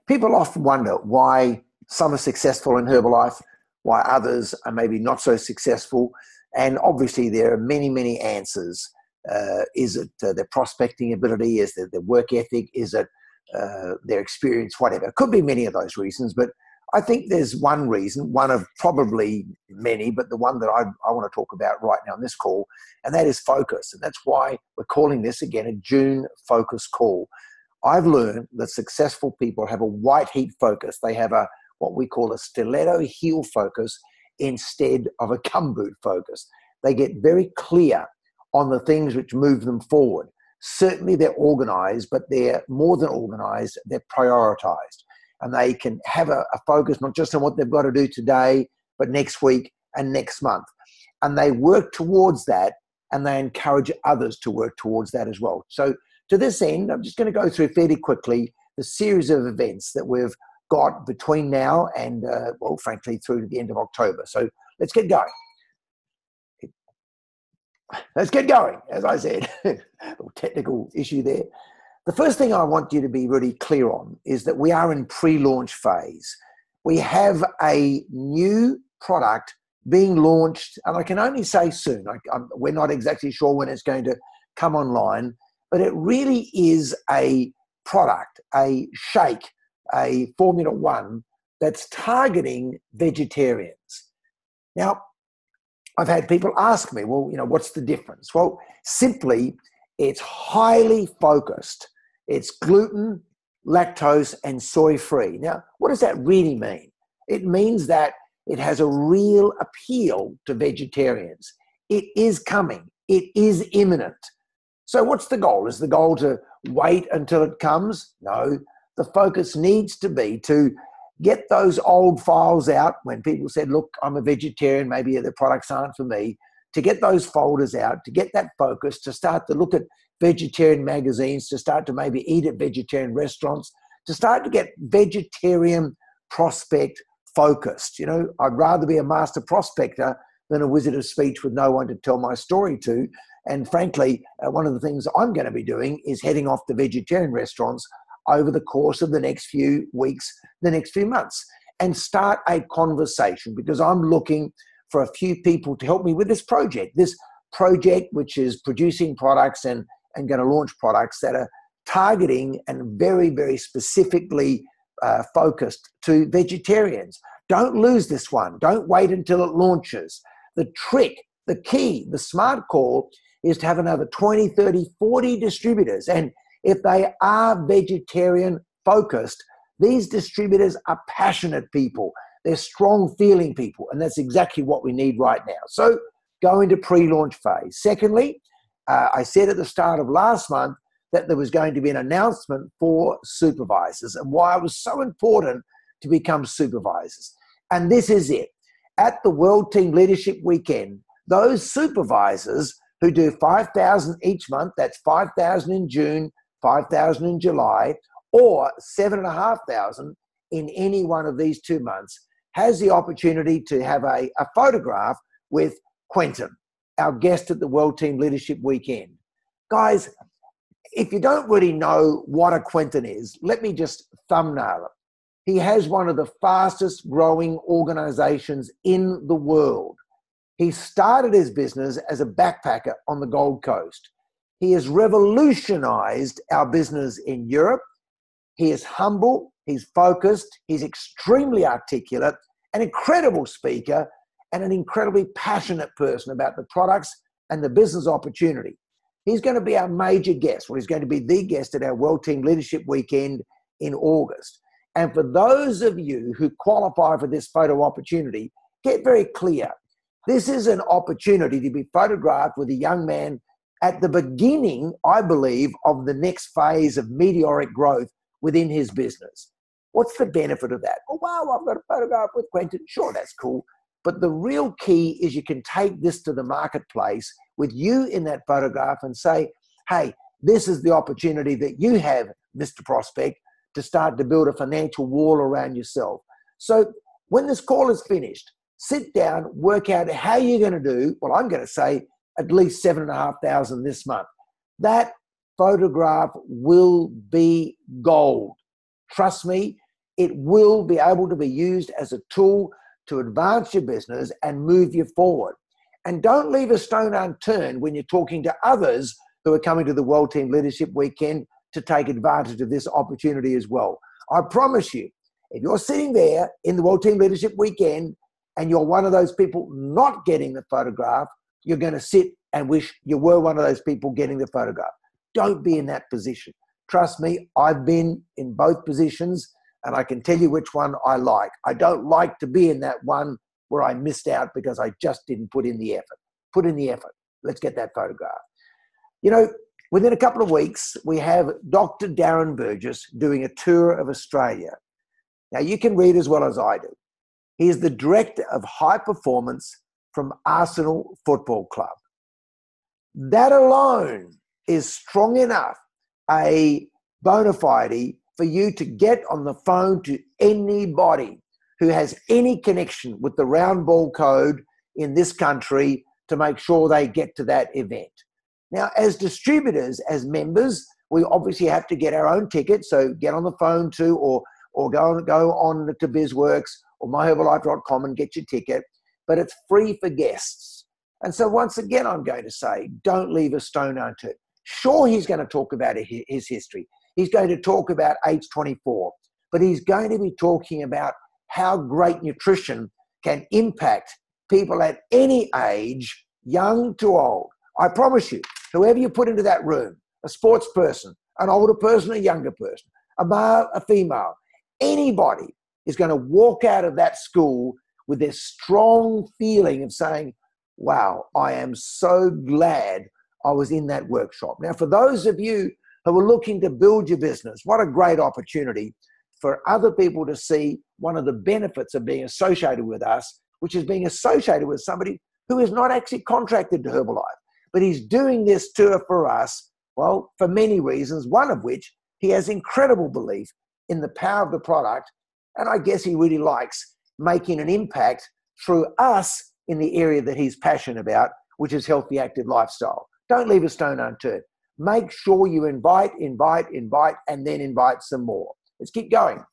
People often wonder why some are successful in Herbalife, why others are maybe not so successful. And obviously there are many, many answers. Is it their prospecting ability? Is it their work ethic? Is it their experience? Whatever. It could be many of those reasons, but I think there's one reason, one of probably many, but the one that I want to talk about right now on this call, and that is focus. And that's why we're calling this, again, a June focus call. I've learned that successful people have a white heat focus. They have what we call a stiletto heel focus instead of a gumboot focus. They get very clear on the things which move them forward. Certainly they're organized, but they're more than organized, they're prioritized. And they can have a focus not just on what they've got to do today, but next week and next month. And they work towards that, and they encourage others to work towards that as well. So to this end, I'm just going to go through fairly quickly the series of events that we've got between now and, well, frankly, through to the end of October. So let's get going. Let's get going, as I said. A little technical issue there. The first thing I want you to be really clear on is that we are in pre-launch phase. We have a new product being launched, and I can only say soon. We're not exactly sure when it's going to come online, but it really is a product, a shake, a Formula One that's targeting vegetarians. Now, I've had people ask me, well, what's the difference? Well, simply, it's highly focused. It's gluten, lactose, and soy-free. Now, what does that really mean? It means that it has a real appeal to vegetarians. It is coming. It is imminent. So what's the goal? Is the goal to wait until it comes? No. The focus needs to be to get those old files out when people said, look, I'm a vegetarian, maybe the products aren't for me, to get those folders out, to get that focus, to start to look at vegetarian magazines, to start to maybe eat at vegetarian restaurants, to start to get vegetarian prospect focused. I'd rather be a master prospector than a wizard of speech with no one to tell my story to. And frankly, one of the things I'm going to be doing is heading off to vegetarian restaurants over the course of the next few weeks, the next few months, and start a conversation, because I'm looking for a few people to help me with this project which is producing products and going to launch products that are targeting and very, very specifically focused to vegetarians. Don't lose this one. Don't wait until it launches. The trick, the key, the smart call is to have another 20, 30, 40 distributors. And if they are vegetarian focused, these distributors are passionate people. They're strong feeling people. And that's exactly what we need right now. So go into pre-launch phase. Secondly, I said at the start of last month that there was going to be an announcement for supervisors and why it was so important to become supervisors. And this is it. At the World Team Leadership Weekend, those supervisors who do 5,000 each month, that's 5,000 in June, 5,000 in July, or 7,500 in any one of these 2 months, has the opportunity to have a photograph with Quentin, our guest at the World Team Leadership Weekend. Guys, if you don't really know what a Quentin is, let me just thumbnail it. He has one of the fastest growing organizations in the world. He started his business as a backpacker on the Gold Coast. He has revolutionized our business in Europe. He is humble, he's focused, he's extremely articulate, an incredible speaker, and an incredibly passionate person about the products and the business opportunity. He's going to be our major guest. Well, he's going to be the guest at our World Team Leadership Weekend in August. And for those of you who qualify for this photo opportunity, get very clear. This is an opportunity to be photographed with a young man at the beginning, I believe, of the next phase of meteoric growth within his business. What's the benefit of that? Oh, wow, I've got a photograph with Quentin. Sure, that's cool. But the real key is you can take this to the marketplace with you in that photograph and say, hey, this is the opportunity that you have, Mr. Prospect, to start to build a financial wall around yourself. So when this call is finished, sit down, work out how you're going to do, well, I'm going to say at least 7,500 this month. That photograph will be gold. Trust me, It will be able to be used as a tool to advance your business and move you forward. And don't leave a stone unturned when you're talking to others who are coming to the World Team Leadership Weekend to take advantage of this opportunity as well. I promise you, if you're sitting there in the World Team Leadership Weekend and you're one of those people not getting the photograph, you're going to sit and wish you were one of those people getting the photograph. Don't be in that position. Trust me, I've been in both positions, and I can tell you which one I like. I don't like to be in that one where I missed out because I just didn't put in the effort. Put in the effort. Let's get that photograph. You know, within a couple of weeks, we have Dr. Darren Burgess doing a tour of Australia. Now, you can read as well as I do. He is the Director of High Performance from Arsenal Football Club. That alone is strong enough, a bona fide for you to get on the phone to anybody who has any connection with the round ball code in this country to make sure they get to that event. Now, as distributors, as members, we obviously have to get our own ticket. So get on the phone to or go on to BizWorks or myherbalife.com and get your ticket. But it's free for guests. And so once again, I'm going to say, don't leave a stone unturned. Sure, he's going to talk about his history. He's going to talk about age 24, but he's going to be talking about how great nutrition can impact people at any age, young to old. I promise you, whoever you put into that room, a sports person, an older person, a younger person, a male, a female, anybody is going to walk out of that school with this strong feeling of saying, wow, I am so glad I was in that workshop. Now, for those of you who are looking to build your business, what a great opportunity for other people to see one of the benefits of being associated with us, which is being associated with somebody who is not actually contracted to Herbalife, but he's doing this tour for us, well, for many reasons, one of which he has incredible belief in the power of the product, and I guess he really likes making an impact through us in the area that he's passionate about, which is healthy, active lifestyle. Don't leave a stone unturned. Make sure you invite, and then invite some more. Let's keep going.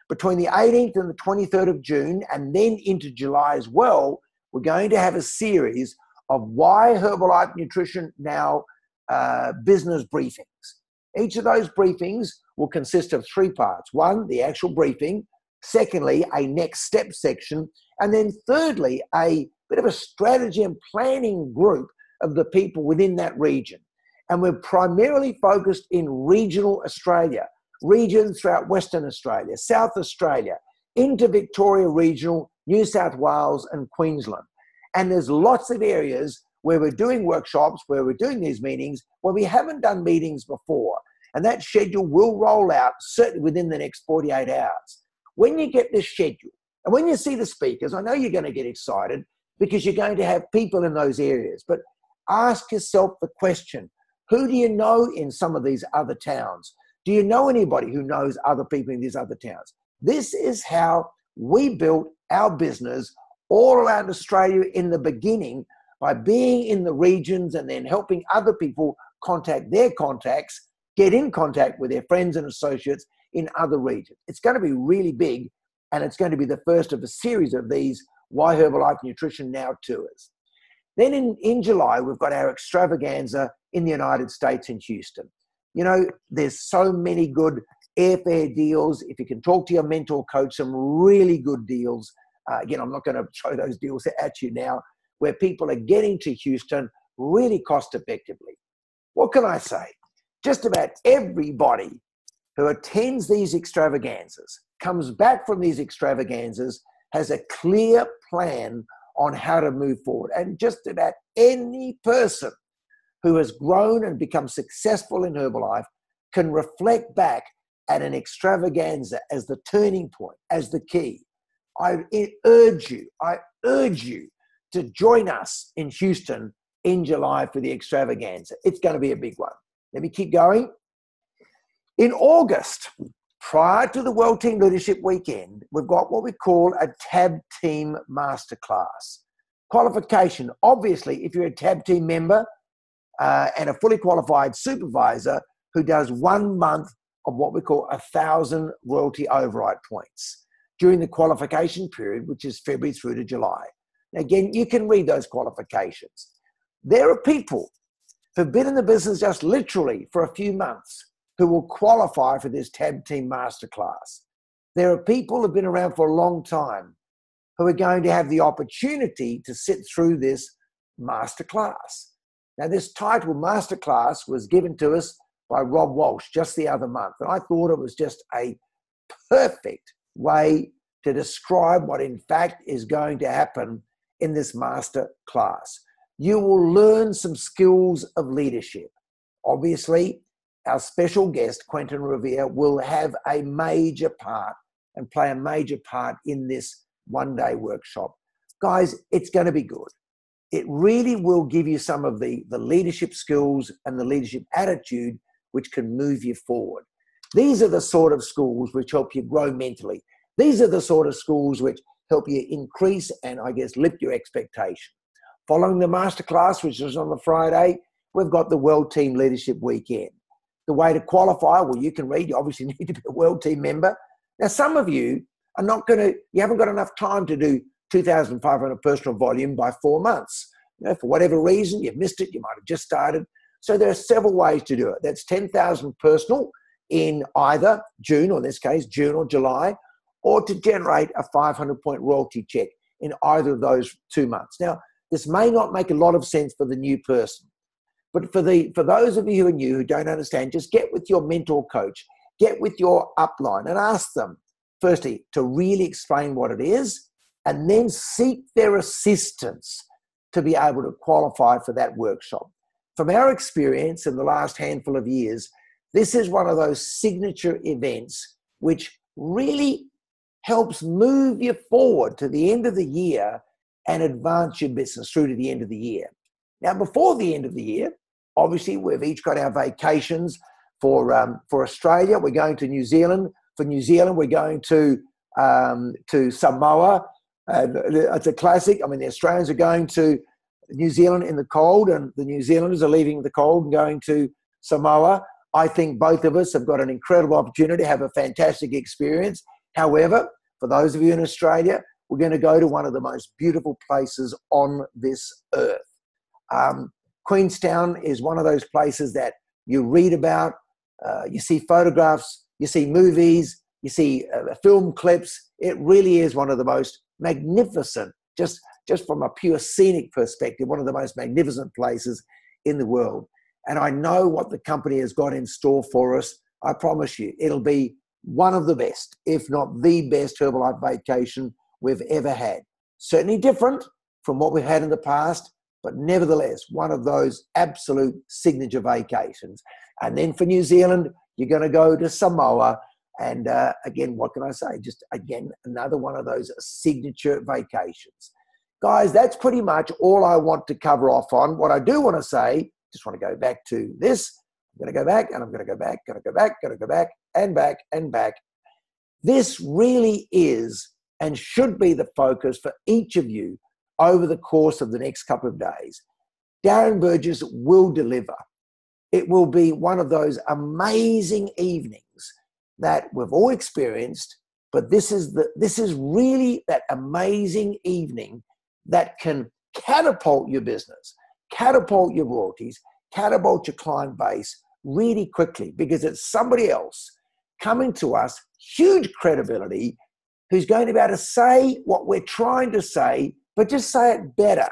Between the 18th and the 23rd of June, and then into July as well, we're going to have a series of Why Herbalife Nutrition Now business briefings. Each of those briefings will consist of 3 parts. 1, the actual briefing. Secondly, a next step section. And then thirdly, a bit of a strategy and planning group of the people within that region. And we're primarily focused in regional Australia, regions throughout Western Australia, South Australia, into Victoria Regional, New South Wales and Queensland. And there's lots of areas where we're doing workshops, where we're doing these meetings, where we haven't done meetings before. And that schedule will roll out certainly within the next 48 hours. When you get this schedule, and when you see the speakers, I know you're going to get excited because you're going to have people in those areas. But ask yourself the question, who do you know in some of these other towns? Do you know anybody who knows other people in these other towns? This is how we built our business all around Australia in the beginning, by being in the regions and then helping other people contact their contacts, get in contact with their friends and associates in other regions. It's going to be really big, and it's going to be the first of a series of these Why Herbalife Nutrition Now tours. Then in July, we've got our extravaganza in the United States in Houston. You know, there's so many good airfare deals. If you can talk to your mentor coach, some really good deals. Again, I'm not going to show those deals at you now, where people are getting to Houston really cost effectively. What can I say? Just about everybody who attends these extravaganzas, comes back from these extravaganzas, has a clear plan on how to move forward. And just about any person who has grown and become successful in Herbalife can reflect back at an extravaganza as the turning point, as the key. I urge you to join us in Houston in July for the extravaganza. It's going to be a big one. Let me keep going. In August, prior to the World Team Leadership Weekend, we've got what we call a TAB Team Masterclass. Qualification, obviously, if you're a TAB Team member and a fully qualified supervisor who does 1 month of what we call 1,000 royalty override points during the qualification period, which is February through to July. Again, you can read those qualifications. There are people who've been in the business just literally for a few months who will qualify for this Tab Team Masterclass. There are people who've been around for a long time who are going to have the opportunity to sit through this Masterclass. Now, this title, Masterclass, was given to us by Rob Walsh just the other month, and I thought it was just a perfect way to describe what in fact is going to happen in this Masterclass. You will learn some skills of leadership. Obviously, our special guest, Quentin Revere, will have a major part and play a major part in this one-day workshop. Guys, it's going to be good. It really will give you some of the leadership skills and the leadership attitude which can move you forward. These are the sort of schools which help you grow mentally. These are the sort of schools which help you increase and, I guess, lift your expectation. Following the masterclass, which is on the Friday, we've got the World Team Leadership Weekend. The way to qualify, well, you can read. You obviously need to be a World Team member. Now, some of you are not going to, you haven't got enough time to do 2,500 personal volume by 4 months. You know, for whatever reason, you've missed it, you might have just started. So there are several ways to do it. That's 10,000 personal in either June, or in this case, June or July, or to generate a 500-point royalty check in either of those 2 months. Now, this may not make a lot of sense for the new person, but for those of you who are new, who don't understand, just get with your mentor coach, get with your upline and ask them, firstly, to really explain what it is, and then seek their assistance to be able to qualify for that workshop. From our experience in the last handful of years, this is one of those signature events which really helps move you forward to the end of the year and advance your business through to the end of the year. Now, before the end of the year, obviously, we've each got our vacations. For Australia, we're going to New Zealand. For New Zealand, we're going to Samoa. It's a classic. I mean, the Australians are going to New Zealand in the cold, and the New Zealanders are leaving the cold and going to Samoa. I think both of us have got an incredible opportunity to have a fantastic experience. However, for those of you in Australia, we're going to go to one of the most beautiful places on this earth. Queenstown is one of those places that you read about, you see photographs, you see movies, you see film clips. It really is one of the most magnificent, just from a pure scenic perspective, one of the most magnificent places in the world. And I know what the company has got in store for us. I promise you, it'll be one of the best, if not the best Herbalife vacation we've ever had. Certainly different from what we've had in the past, but nevertheless, one of those absolute signature vacations. And then for New Zealand, you're going to go to Samoa. And again, what can I say? Just again, another one of those signature vacations. Guys, that's pretty much all I want to cover off on. What I do want to say, just want to go back to this. I'm going to go back, and I'm going to go back, going to go back, going to go back, and back, and back. This really is and should be the focus for each of you over the course of the next couple of days. Darren Burgess will deliver. It will be one of those amazing evenings that we've all experienced, but this is really that amazing evening that can catapult your business, catapult your royalties, catapult your client base really quickly, because it's somebody else coming to us, huge credibility, who's going to be able to say what we're trying to say, but just say it better,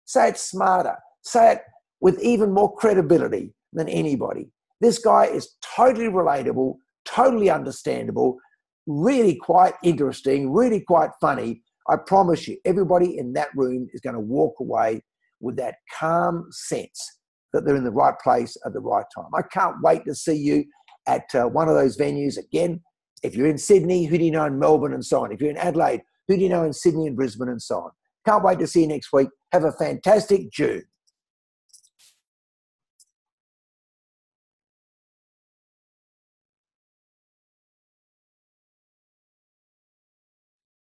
say it smarter, say it with even more credibility than anybody. This guy is totally relatable, totally understandable, really quite interesting, really quite funny. I promise you, everybody in that room is going to walk away with that calm sense that they're in the right place at the right time. I can't wait to see you at one of those venues. Again, if you're in Sydney, who do you know in Melbourne and so on? If you're in Adelaide, who do you know in Sydney and Brisbane and so on? Can't wait to see you next week. Have a fantastic June.